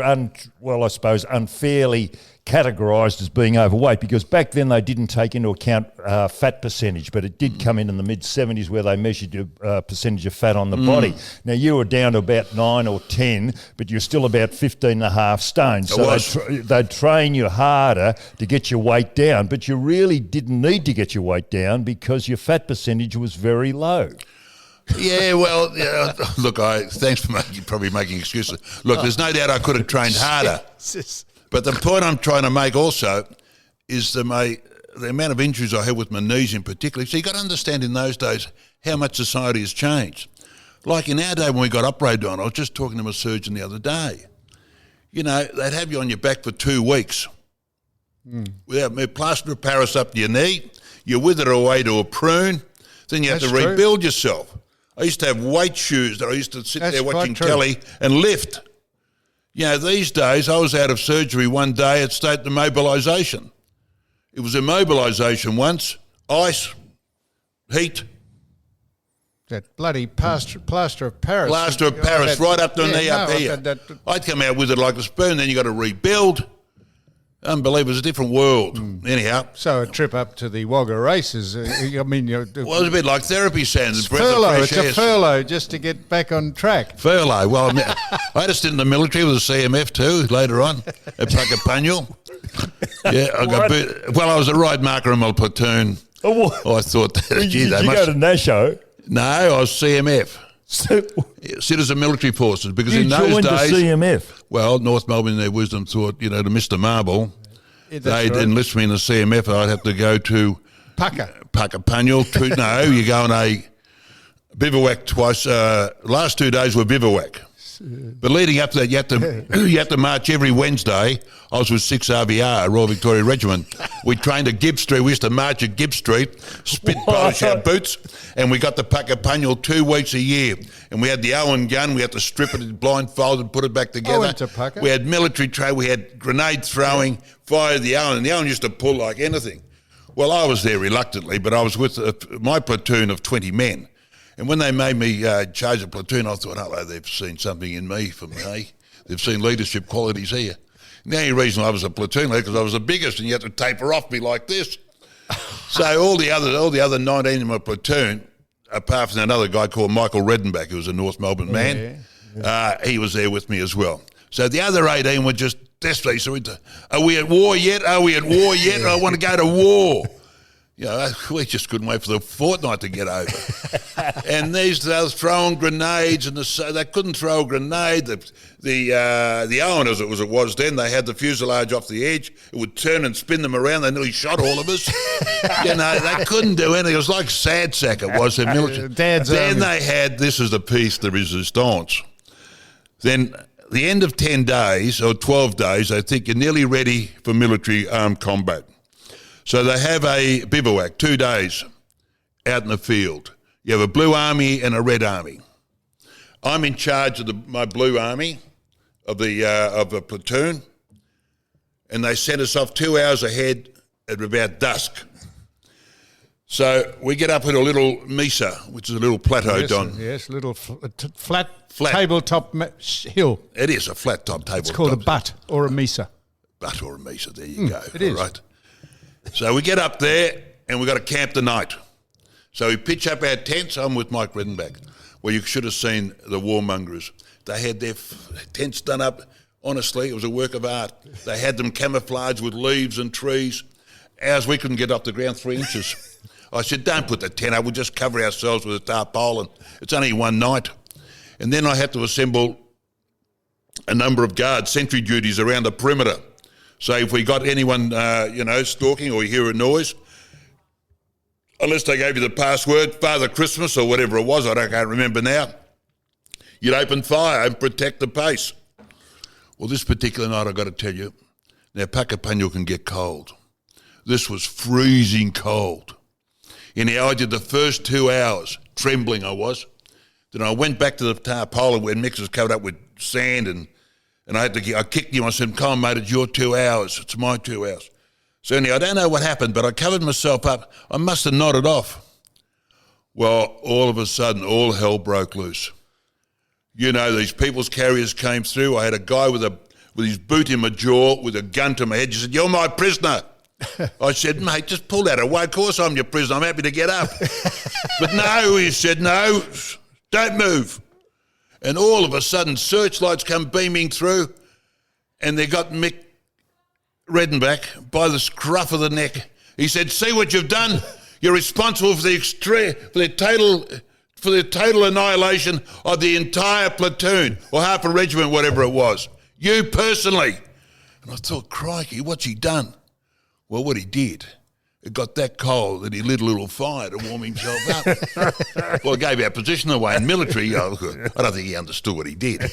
unfairly categorised as being overweight, because back then they didn't take into account fat percentage, but it did come in the mid-70s where they measured your percentage of fat on the body. Now, you were down to about 9 or 10, but you're still about 15 and a half stone. So they'd train you harder to get your weight down, but you really didn't need to get your weight down because your fat percentage was very low. Yeah, well, look, thanks for probably making excuses. Look, there's no doubt I could have trained harder. But the point I'm trying to make also is the amount of injuries I had with my knees in particular. So you got to understand in those days how much society has changed. Like in our day when we got operated on, I was just talking to my surgeon the other day. They'd have you on your back for 2 weeks without plaster of Paris up to your knee. You wither away to a prune. Then you have to rebuild yourself. I used to have weight shoes that I used to sit there watching telly and lift. These days, I was out of surgery one day at state immobilisation. It was immobilisation once, ice, heat. That bloody plaster of Paris. Plaster of Paris, right up the knee up here. I'd come out with it like a spoon, then you got to rebuild. Unbelievable, it's a different world. Anyhow. So a trip up to the Wagga races, well, it's a bit like therapy, Sands. It's a furlough just to get back on track. Furlough. Well, I had a stint in the military with the CMF too later on at Puckapunyal. Yeah, I was a ride marker in my platoon. Oh, I thought that. Did you go to Nasho? No, I was CMF. Citizen Military Forces, because in those joined days, the CMF. Well, North Melbourne, in their wisdom, thought to Mr. Marble, they'd enlist me in the CMF. I'd have to go to Puckapunyal. No, you go on a bivouac twice. Last 2 days were bivouac. But leading up to that, you have to march every Wednesday. I was with 6 RVR, Royal Victoria Regiment. We trained at Gibb Street. We used to march at Gibb Street, spit polish our boots, and we got the Puckapunyal 2 weeks a year. And we had the Owen gun. We had to strip it, blindfolded, put it back together. went to Pucka. We had military trade. We had grenade throwing, fired the Owen, and the Owen used to pull like anything. Well, I was there reluctantly, but I was with my platoon of 20 men. And when they made me charge a platoon, I thought, hello, they've seen something in me for me. They've seen leadership qualities here. And the only reason I was a platoon leader because I was the biggest, and you had to taper off me like this. So all the other 19 in my platoon, apart from another guy called Michael Redenbach, who was a North Melbourne man, he was there with me as well. So the other 18 were just desperately, so are we at war yet? Are we at war yet? I want to go to war. You know, we just couldn't wait for the fortnight to get over. And they were throwing grenades, and they couldn't throw a grenade. The Owen, as it was then, they had the fuselage off the edge. It would turn and spin them around. They nearly shot all of us. You know, they couldn't do anything. It was like sad sack. It was their military. Then they had, this is the piece de resistance. Then the end of 10 days or 12 days, I think you're nearly ready for military armed combat. So they have a bivouac, 2 days out in the field. You have a blue army and a red army. I'm in charge of my blue army of a platoon, and they sent us off 2 hours ahead at about dusk. So we get up at a little mesa, which is a little plateau, Don. Yes, little flat tabletop hill. It is a flat top tabletop. It's called a butt or a mesa. Butt or a mesa, there you go. It is. Right. So we get up there and we've got to camp the night. So we pitch up our tents. I'm with Mike Redenbach. Well, you should have seen the warmongers. They had their tents done up. Honestly, it was a work of art. They had them camouflaged with leaves and trees. Ours, we couldn't get off the ground 3 inches. I said, don't put the tent up. We'll just cover ourselves with a tarpaulin. It's only one night. And then I had to assemble a number of guards, sentry duties around the perimeter. So if we got anyone, stalking or you hear a noise, unless they gave you the password, Father Christmas or whatever it was, I can't remember now, you'd open fire and protect the base. Well, this particular night, I've got to tell you, now Puckapunyal can get cold. This was freezing cold. Anyhow, I did the first 2 hours, trembling I was. Then I went back to the tarpaulin where Mix was covered up with sand and I kicked him. I said, come on, mate, it's your 2 hours. It's my 2 hours. So anyhow, I don't know what happened, but I covered myself up. I must have nodded off. Well, all of a sudden, all hell broke loose. You know, these people's carriers came through. I had a guy with his boot in my jaw with a gun to my head. He said, you're my prisoner. I said, mate, just pull that away. Of course I'm your prisoner. I'm happy to get up. But no, he said, no, don't move. And all of a sudden, searchlights come beaming through, and they got Mick Redenbach by the scruff of the neck. He said, see what you've done? You're responsible for the total annihilation of the entire platoon, or half a regiment, whatever it was. You personally. And I thought, crikey, what's he done? Well, what he did, it got that cold that he lit a little fire to warm himself up. Well, it gave our position away in military. I don't think he understood what he did.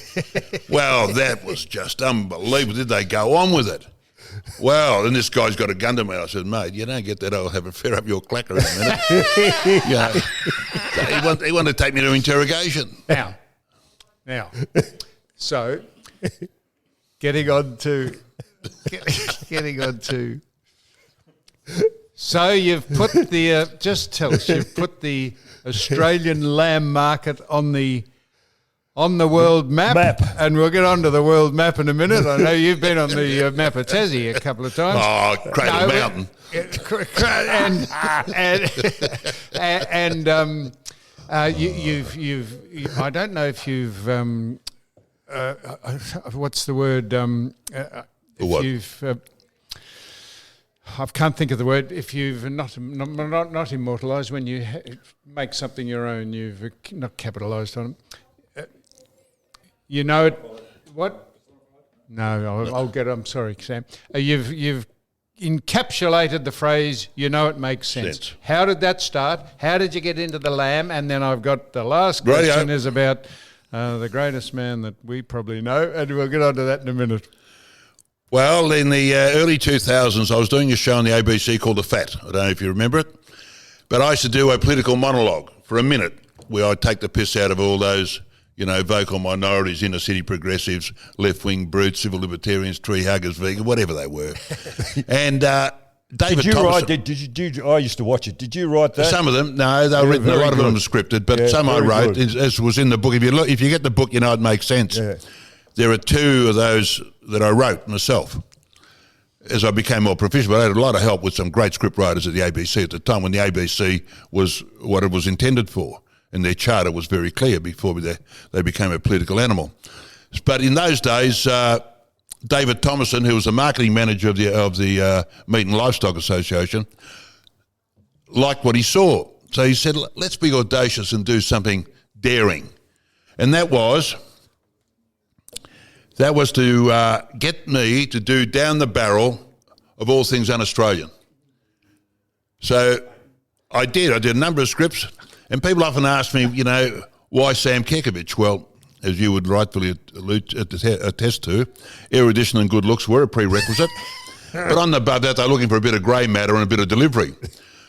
Well, that was just unbelievable. Did they go on with it? Well, and this guy's got a gun to me. I said, mate, you don't get that. I'll have a fair up your clacker in a minute. So he wanted to take me to interrogation. Now, so getting on to. So you've put the just tell us you've put the Australian lamb market on the world map, and we'll get onto the world map in a minute. I know you've been on the map of Tassie a couple of times. Oh, Cradle Mountain. You've I don't know if you've what's the word What? I can't think of the word. If you've not immortalised, when you make something your own, you've not capitalised on it. You know it. What? No, I'll get it. I'm sorry, Sam. You've encapsulated the phrase. You know it makes sense. How did that start? How did you get into the lamb? And then I've got the last question is about the greatest man that we probably know, and we'll get onto that in a minute. Well, in the early 2000s, I was doing a show on the ABC called The Fat. I don't know if you remember it. But I used to do a political monologue for a minute where I'd take the piss out of all those, vocal minorities, inner city progressives, left-wing brutes, civil libertarians, tree huggers, vegan, whatever they were. And David Did you Thomason. write? Did you? I used to watch it. Did you write that? Some of them, no, they were written. A very lot of them good. were scripted, but Yeah, some I very wrote, good. as was in the book. If you get the book, you know it makes sense. Yeah. There are two of those that I wrote myself. As I became more proficient, but I had a lot of help with some great script writers at the ABC at the time when the ABC was what it was intended for, and their charter was very clear before they became a political animal. But in those days, David Thomason, who was the marketing manager of the Meat and Livestock Association, liked what he saw. So he said, let's be audacious and do something daring. And that was to get me to do down the barrel of all things un-Australian. So I did a number of scripts, and people often ask me, why Sam Kekovich? Well, as you would rightfully attest to, erudition and good looks were a prerequisite. But on above that, they're looking for a bit of grey matter and a bit of delivery.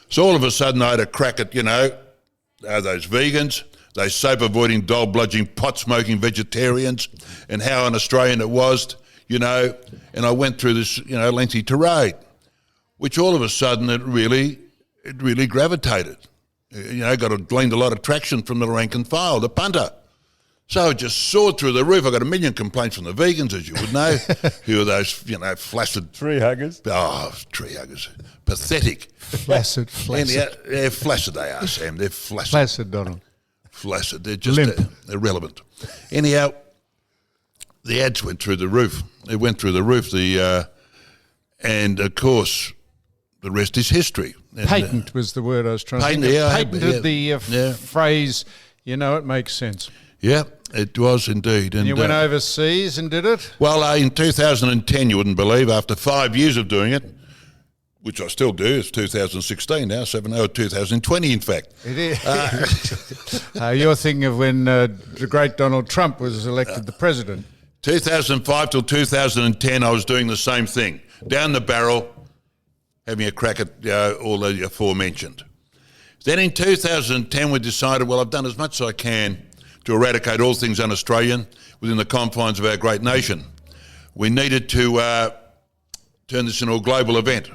So all of a sudden I had a crack at, those vegans, those soap-avoiding, dole-bludging, pot-smoking vegetarians, and how un-Australian it was, and I went through this, lengthy tirade, which all of a sudden it really gravitated. Gleaned a lot of traction from the rank and file, the punter. So it just soared through the roof. I got a million complaints from the vegans, as you would know, who are those, flaccid... Tree huggers. Oh, tree huggers. Pathetic. Flaccid. Anyhow, they're flaccid, they are, Sam. They're flaccid. Flaccid, Donald. Flaccid. They're just Limp. irrelevant. Anyhow, the ads went through the roof. It went through the roof. And, of course, the rest is history. And, Patent was the word I was trying to think patent, of. yeah, Patented yeah, the yeah. phrase, it makes sense. Yeah, it was indeed. And You went overseas and did it? Well, in 2010, you wouldn't believe, after 5 years of doing it, which I still do, it's 2016 now, 2020 in fact. It is. You're thinking of when the great Donald Trump was elected the president. 2005 till 2010, I was doing the same thing, down the barrel, having a crack at all the aforementioned. Then in 2010, we decided, well, I've done as much as I can to eradicate all things un-Australian within the confines of our great nation. We needed to turn this into a global event.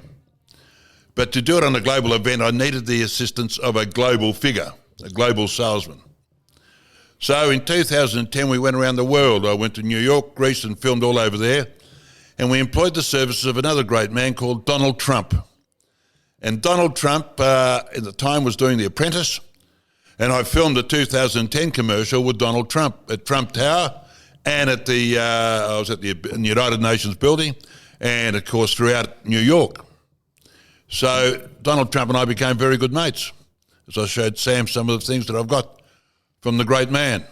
But to do it on a global event, I needed the assistance of a global figure, a global salesman. So in 2010, we went around the world. I went to New York, Greece, and filmed all over there. And we employed the services of another great man called Donald Trump. And Donald Trump, at the time, was doing The Apprentice. And I filmed a 2010 commercial with Donald Trump at Trump Tower and at I was at the United Nations building and, of course, throughout New York. So Donald Trump and I became very good mates as I showed Sam some of the things that I've got from the great man.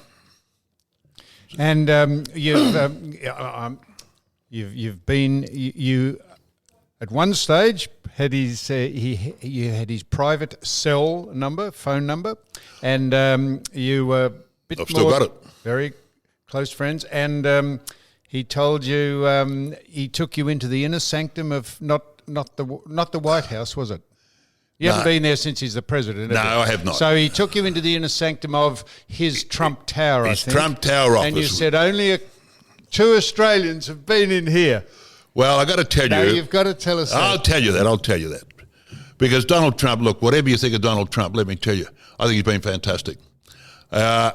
And you've been at one stage had his you had his private cell number, phone number, and you were a bit I've still got it. Very close friends, and he told you he took you into the inner sanctum of not the White House, was it? You haven't been there since he's the president. No, have you? I have not. So he took you into the inner sanctum of his Trump Tower, His I think. Trump Tower office. And you said only 2 Australians have been in here. Well, I got to tell Now you. you've got to tell us I'll that. tell you that. Because Donald Trump, look, whatever you think of Donald Trump, let me tell you, I think he's been fantastic. I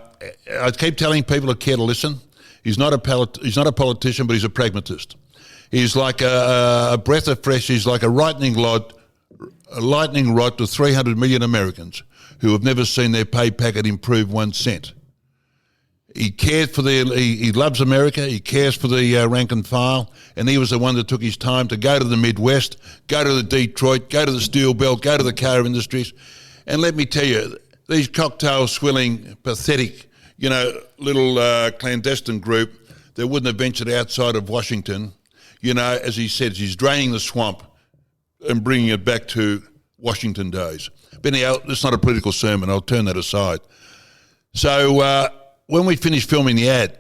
keep telling people who care to listen, he's not a politician, but he's a pragmatist. He's like a breath of fresh. He's like a lightning rod to 300 million Americans who have never seen their pay packet improve 1 cent. He cares for he loves America. He cares for the rank and file, and he was the one that took his time to go to the Midwest, go to the Detroit, go to the steel belt, go to the car industries, and let me tell you, these cocktail swilling, pathetic, little clandestine group that wouldn't have ventured outside of Washington, as he said, he's draining the swamp and bringing it back to Washington days. But anyhow, it's not a political sermon. I'll turn that aside. So when we finished filming the ad,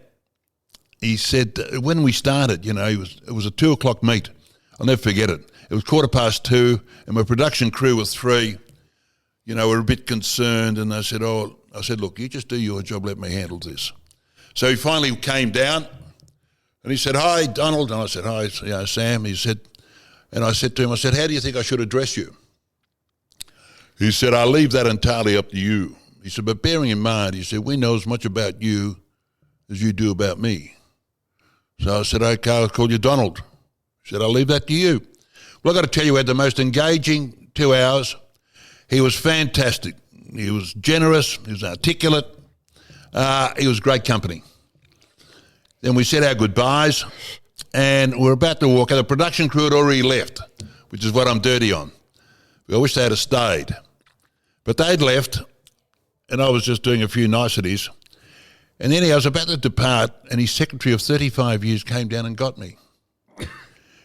he said, when we started, it was a 2 o'clock meet. I'll never forget it. It was 2:15, and my production crew was 3. Were a bit concerned, and I said, look, you just do your job, let me handle this. So he finally came down, and he said, hi, Donald. And I said, hi, Sam. He said, And I said to him, I said, how do you think I should address you? He said, I'll leave that entirely up to you. He said, but bearing in mind, he said, we know as much about you as you do about me. So I said, okay, I'll call you Donald. He said, I'll leave that to you. Well, I've got to tell you, we had the most engaging 2 hours. He was fantastic. He was generous. He was articulate. He was great company. Then we said our goodbyes, and we're about to walk out. The production crew had already left, which is what I'm dirty on. I wish they had stayed. But they'd left, and I was just doing a few niceties. And then I was about to depart, and his secretary of 35 years came down and got me.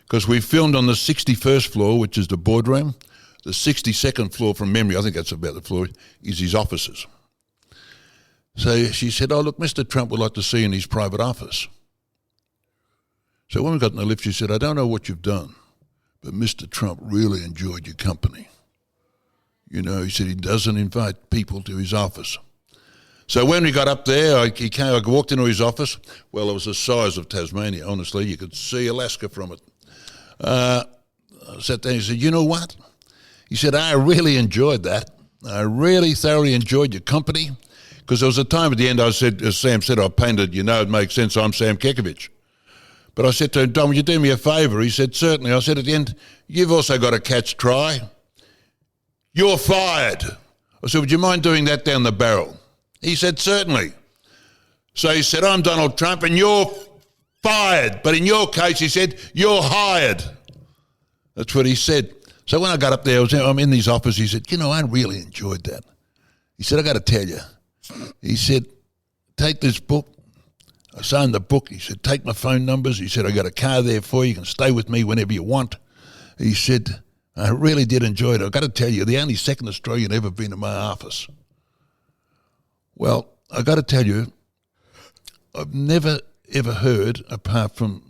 Because we filmed on the 61st floor, which is the boardroom. The 62nd floor, from memory, I think that's about the floor, is his offices. So she said, oh, look, Mr. Trump would like to see you in his private office. So when we got in the lift, she said, I don't know what you've done, but Mr. Trump really enjoyed your company. You know, he said he doesn't invite people to his office. So when we got up there, I walked into his office. Well, it was the size of Tasmania, honestly. You could see Alaska from it. I sat there and he said, you know what? He said, I really enjoyed that. I really thoroughly enjoyed your company. Because there was a time at the end I said, as Sam said, I painted, you know, it makes sense, I'm Sam Kekovich. But I said to him, Don, would you do me a favour? He said, certainly. I said at the end, you've also got a catch try. You're fired. I said, would you mind doing that down the barrel? He said, certainly. So he said, I'm Donald Trump and you're fired. But in your case, he said, you're hired. That's what he said. So when I got up there, I'm in his office, he said, you know, I really enjoyed that. He said, I got to tell you. He said, take this book. I signed the book. He said, take my phone numbers. He said, I got a car there for you. You can stay with me whenever you want. He said, I really did enjoy it. I've got to tell you, the only second Australian ever been in my office. Well, I got to tell you, I've never ever heard, apart from,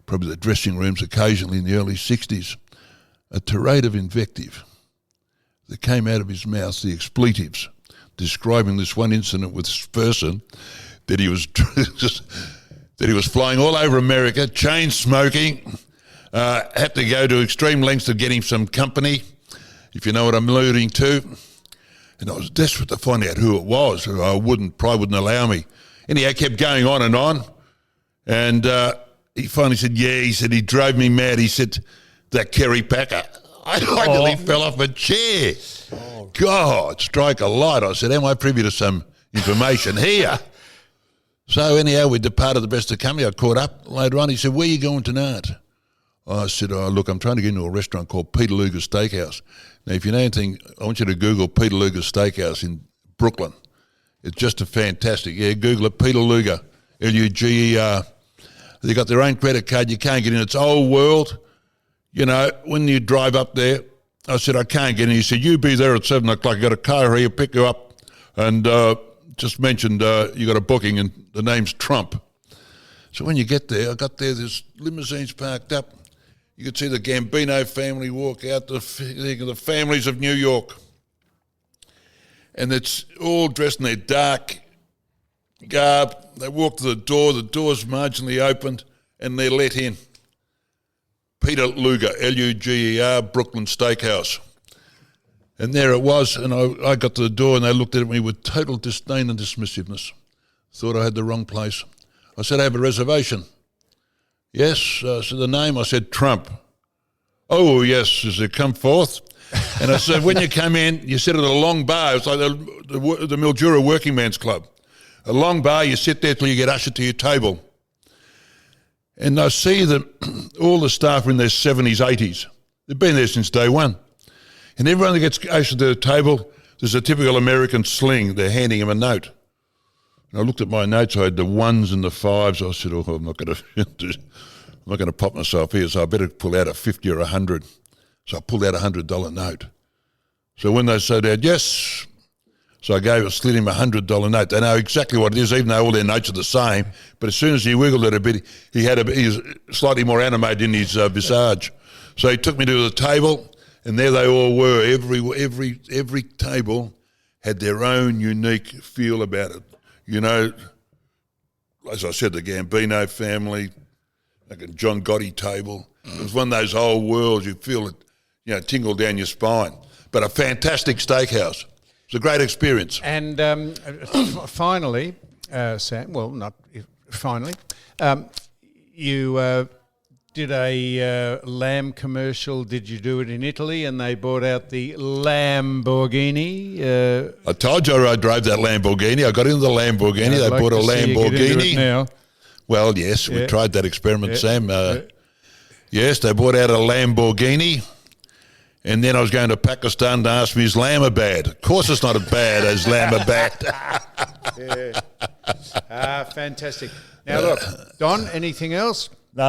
probably the dressing rooms occasionally in the early 60s, a tirade of invective that came out of his mouth, the expletives, describing this one incident with this person that he was flying all over America, chain smoking, had to go to extreme lengths to get him some company, if you know what I'm alluding to. And I was desperate to find out who it was. I probably wouldn't allow me. Anyhow, kept going on. And he finally said, yeah, he said, he drove me mad. He said, that Kerry Packer. I nearly fell off a chair. God, strike a light. I said, am I privy to some information here? So anyhow, we departed the best of company. I caught up later on. He said, where are you going tonight? I said, oh, look, I'm trying to get into a restaurant called Peter Luger's Steakhouse. Now, if you know anything, I want you to Google Peter Luger's Steakhouse in Brooklyn. It's just a fantastic. Yeah, Google it, Peter Luger, Luger. They got their own credit card. You can't get in. It's old world. You know, when you drive up there, I said, I can't get in. He said, you be there at 7 o'clock. I got a car here, pick you up. And just mentioned you got a booking and the name's Trump. So when you get there, I got there, there's limousines parked up. You could see the Gambino family walk out, the families of New York. And it's all dressed in their dark garb. They walk to the door's marginally opened, and they're let in. Peter Luger, Luger, Brooklyn Steakhouse. And there it was, and I got to the door, and they looked at me with total disdain and dismissiveness. Thought I had the wrong place. I said, I have a reservation. Yes, so the name, I said, Trump. Oh, yes, says it, come forth. And I said, when you come in, you sit at a long bar. It's like the Mildura Working Man's Club. A long bar, you sit there till you get ushered to your table. And I see that all the staff are in their 70s, 80s. They've been there since day one. And everyone that gets ushered to the table, there's a typical American sling. They're handing him a note. And I looked at my notes. I had the 1s and the 5s. I said, oh, I'm not going to pop myself here, so I better pull out a 50 or 100. So I pulled out a $100 note. So when they said that, yes, so I slid him a $100 note. They know exactly what it is, even though all their notes are the same. But as soon as he wiggled it a bit, he was slightly more animated in his visage. So he took me to the table, and there they all were. Every table had their own unique feel about it. You know, as I said, the Gambino family, like a John Gotti table. It was one of those old worlds. You feel it, tingle down your spine. But a fantastic steakhouse. It's a great experience. And finally, Sam, well, not finally, you did a lamb commercial. Did you do it in Italy? And they brought out the Lamborghini. I told you I drove that Lamborghini. I got into the Lamborghini. They bought a Lamborghini. Now. Well, yes, we tried that experiment, Sam. Yes, they brought out a Lamborghini. And then I was going to Pakistan to ask me, is Islamabad? Of course it's not as bad as Islamabad. Fantastic. Now, look, Don, anything else? No.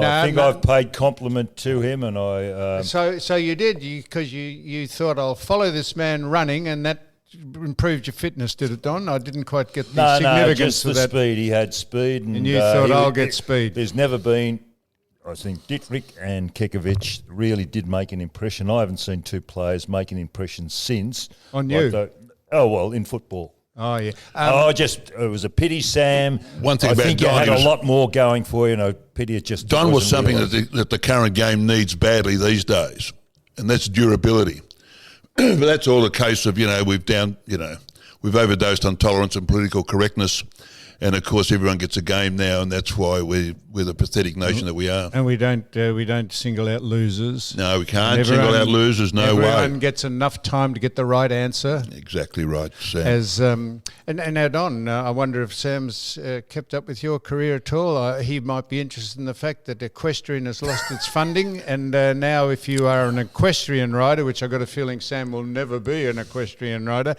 I think I've paid compliment to him, and I. So you did, because you thought, I'll follow this man running, and that improved your fitness, did it, Don? I didn't quite get the significance just of the that. speed. He had speed, and you thought, I'll get speed. There's never been. I think Dietrich and Kekovich really did make an impression. I haven't seen two players make an impression since. On you? In football. Oh, yeah. It was a pity, Sam. One thing I about think you Don, had a lot more going for you. Pity it just Don was wasn't something realised. that the current game needs badly these days, and that's durability. But that's all a case of, we've overdosed on tolerance and political correctness. And of course, everyone gets a game now, and that's why we're the pathetic nation that we are. And we don't single out losers. No, we can't single out losers. No way. Everyone gets enough time to get the right answer. Exactly right, Sam. And now, Don, I wonder if Sam's kept up with your career at all. He might be interested in the fact that equestrian has lost its funding, and now if you are an equestrian rider, which I've got a feeling Sam will never be an equestrian rider,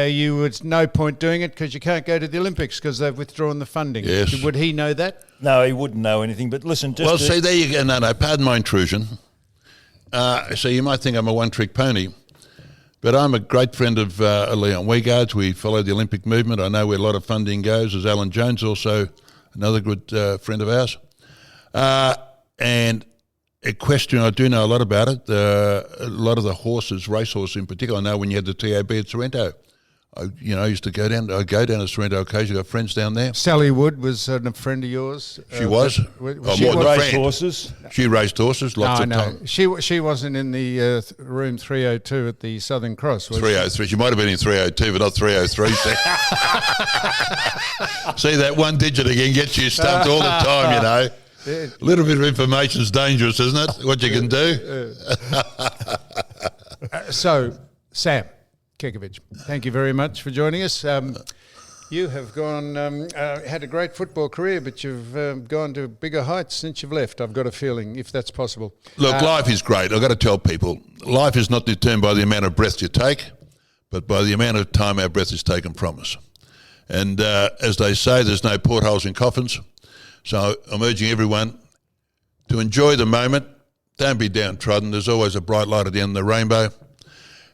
you would no point doing it because you can't go to the Olympics because they've withdrawn the funding. Yes. Would he know that? No, he wouldn't know anything. But listen, see, there you go. No, pardon my intrusion. So you might think I'm a one-trick pony, but I'm a great friend of Leon Weigard's. We follow the Olympic movement. I know where a lot of funding goes. There's Alan Jones, also another good friend of ours. And equestrian, I do know a lot about it. A lot of the horses, racehorses in particular. I know when you had the TAB at Sorrento. I used to go down. I go down to Sorrento occasionally. Got friends down there. Sally Wood was a friend of yours. She was. She raced horses. She raced horses lots of times. She wasn't in the room 302 at the Southern Cross. Was 303. She might have been in 302, but not 303. See, that one digit again gets you stumped all the time. A little bit of information is dangerous, isn't it? What you can do. So, Sam Kekovich, thank you very much for joining us. You have had a great football career, but you've gone to bigger heights since you've left, I've got a feeling, if that's possible. Look, life is great. I've got to tell people, life is not determined by the amount of breath you take, but by the amount of time our breath is taken from us. And as they say, there's no portholes in coffins. So I'm urging everyone to enjoy the moment. Don't be downtrodden. There's always a bright light at the end of the rainbow.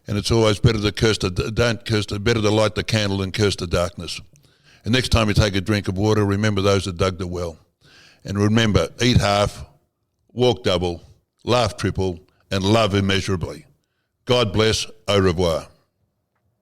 And it's always better to light the candle than curse the darkness. And next time you take a drink of water, remember those that dug the well. And remember, eat half, walk double, laugh triple, and love immeasurably. God bless. Au revoir.